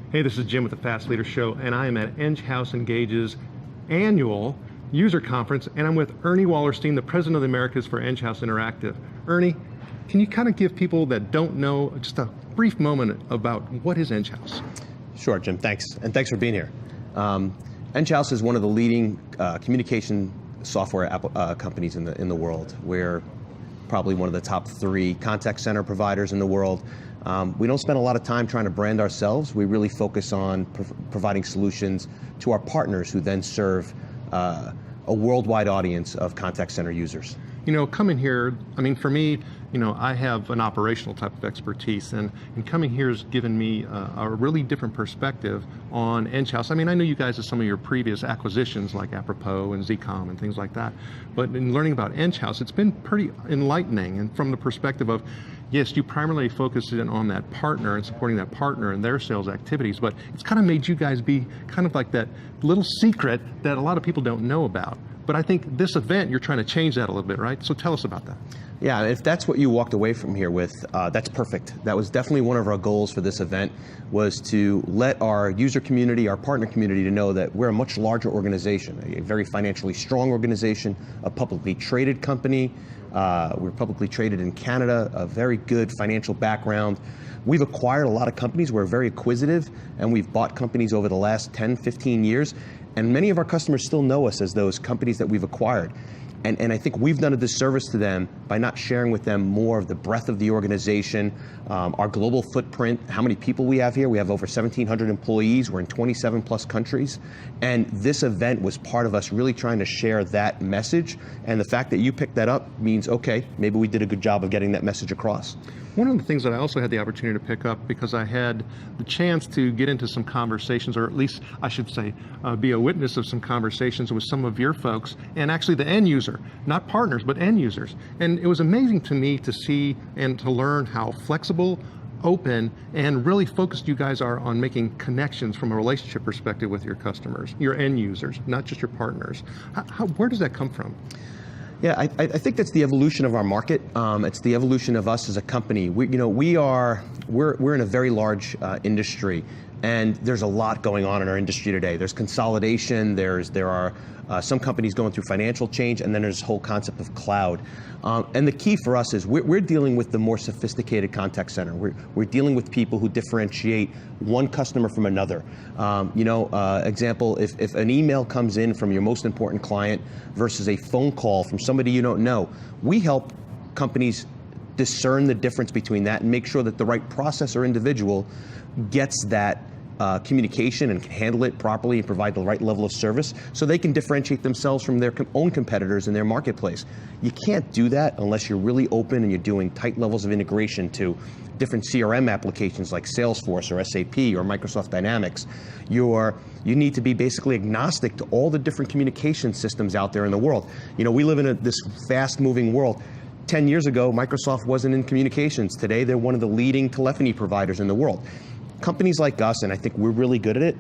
Hey, this is Jim with the Fast Leader Show, and I am at Enghouse Engage's annual user conference, and I'm with Ernie Wallerstein, the president of the Americas for Enghouse Interactive. Ernie, can you kind of give people that don't know just a brief moment about what is Enghouse? Sure, Jim, thanks. And thanks for being here. Enghouse is one of the leading communication software companies in the world. We're probably one of the top 3 contact center providers in the world. We don't spend a lot of time trying to brand ourselves. We really focus on providing solutions to our partners who then serve a worldwide audience of contact center users. You know, coming here, I mean, for me, you know, I have an operational type of expertise, and coming here has given me a really different perspective on Enghouse. I mean, I know you guys as some of your previous acquisitions like Apropos and Zcom and things like that, but in learning about Enghouse, it's been pretty enlightening, and from the perspective of, yes, you primarily focus in on that partner and supporting that partner and their sales activities, but it's kind of made you guys be kind of like that little secret that a lot of people don't know about. But I think this event, you're trying to change that a little bit, right? So tell us about that. Yeah, if that's what you walked away from here with, that's perfect. That was definitely one of our goals for this event, was to let our user community, our partner community, to know that we're a much larger organization, a very financially strong organization, a publicly traded company. We're publicly traded in Canada, a very good financial background. We've acquired a lot of companies. We're very acquisitive, and we've bought companies over the last 10, 15 years. And many of our customers still know us as those companies that we've acquired. And I think we've done a disservice to them by not sharing with them more of the breadth of the organization, our global footprint, how many people we have here. We have over 1,700 employees. We're in 27 plus countries. And this event was part of us really trying to share that message. And the fact that you picked that up means, okay, maybe we did a good job of getting that message across. One of the things that I also had the opportunity to pick up, because I had the chance to get into some conversations, or at least I should say, be a witness of some conversations with some of your folks, and actually the end user, not partners, but end users. And it was amazing to me to see and to learn how flexible, open, and really focused you guys are on making connections from a relationship perspective with your customers, your end users, not just your partners. Where does that come from? Yeah, I think that's the evolution of our market. It's the evolution of us as a company. We're in a very large industry, and there's a lot going on in our industry today. There's consolidation. There are some companies going through financial change, and then there's this whole concept of cloud. And the key for us is we're dealing with the more sophisticated contact center. We're dealing with people who differentiate one customer from another. Example, if an email comes in from your most important client versus a phone call from somebody you don't know, we help companies discern the difference between that and make sure that the right process or individual gets that communication and can handle it properly and provide the right level of service so they can differentiate themselves from their own competitors in their marketplace. You can't do that unless you're really open and you're doing tight levels of integration to different CRM applications like Salesforce or SAP or Microsoft Dynamics. You need to be basically agnostic to all the different communication systems out there in the world. You know, we live in this fast-moving world. 10 years ago, Microsoft wasn't in communications. Today, they're one of the leading telephony providers in the world. Companies like us, and I think we're really good at it,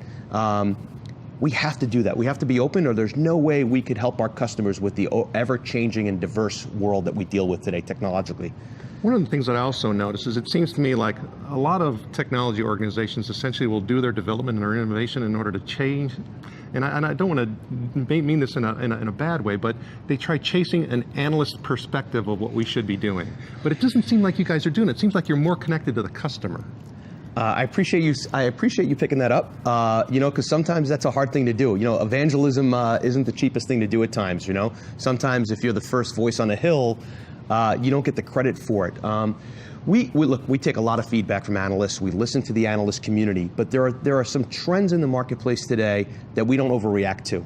we have to do that. We have to be open, or there's no way we could help our customers with the ever-changing and diverse world that we deal with today technologically. One of the things that I also notice is it seems to me like a lot of technology organizations essentially will do their development and their innovation in order to change. And I don't want to mean this in a bad way, but they try chasing an analyst perspective of what we should be doing. But it doesn't seem like you guys are doing it. It seems like you're more connected to the customer. I appreciate you picking that up. Because sometimes that's a hard thing to do. You know, evangelism isn't the cheapest thing to do at times. You know, sometimes if you're the first voice on a hill, you don't get the credit for it. We take a lot of feedback from analysts. We listen to the analyst community, but there are some trends in the marketplace today that we don't overreact to.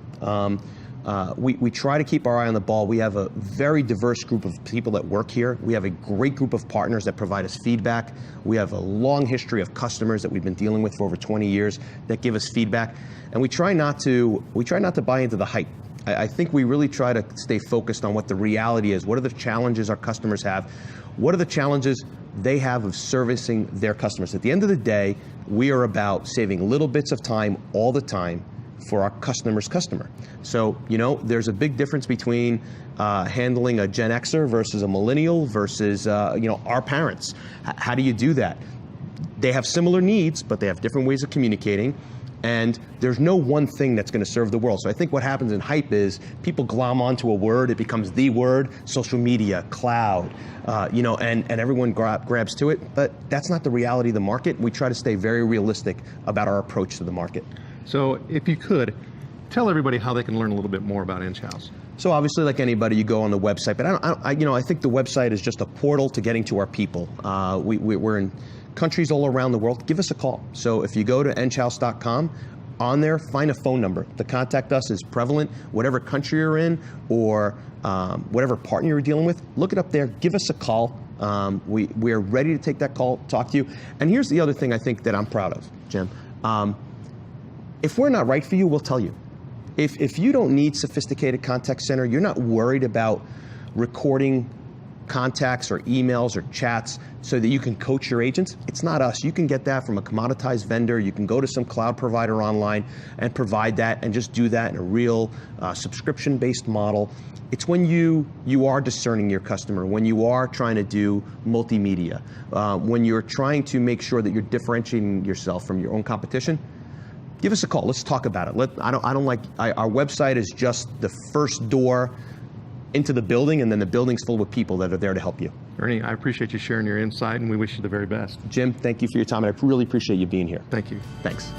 We try to keep our eye on the ball. We have a very diverse group of people that work here. We have a great group of partners that provide us feedback. We have a long history of customers that we've been dealing with for over 20 years that give us feedback. And we try not to buy into the hype. I think we really try to stay focused on what the reality is. What are the challenges our customers have? What are the challenges they have of servicing their customers? At the end of the day, we are about saving little bits of time all the time for our customer's customer. So, there's a big difference between handling a Gen Xer versus a millennial versus, our parents. How do you do that? They have similar needs, but they have different ways of communicating. And there's no one thing that's going to serve the world. So I think what happens in hype is people glom onto a word, it becomes the word, social media, cloud, and everyone grabs to it. But that's not the reality of the market. We try to stay very realistic about our approach to the market. So if you could, tell everybody how they can learn a little bit more about Enghouse. So obviously, like anybody, you go on the website. But I think the website is just a portal to getting to our people. We're in countries all around the world. Give us a call. So if you go to enghouse.com, on there, find a phone number. To contact us is prevalent. Whatever country you're in or whatever partner you're dealing with, look it up there. Give us a call. We're ready to take that call, talk to you. And here's the other thing I think that I'm proud of, Jim. If we're not right for you, we'll tell you. If you don't need sophisticated contact center, you're not worried about recording contacts or emails or chats so that you can coach your agents, it's not us. You can get that from a commoditized vendor. You can go to some cloud provider online and provide that and just do that in a real subscription-based model. It's when you are discerning your customer, when you are trying to do multimedia, when you're trying to make sure that you're differentiating yourself from your own competition. Give us a call. Let's talk about it. Our website is just the first door into the building, and then the building's full with people that are there to help you. Ernie, I appreciate you sharing your insight, and we wish you the very best. Jim, thank you for your time, and I really appreciate you being here. Thank you. Thanks.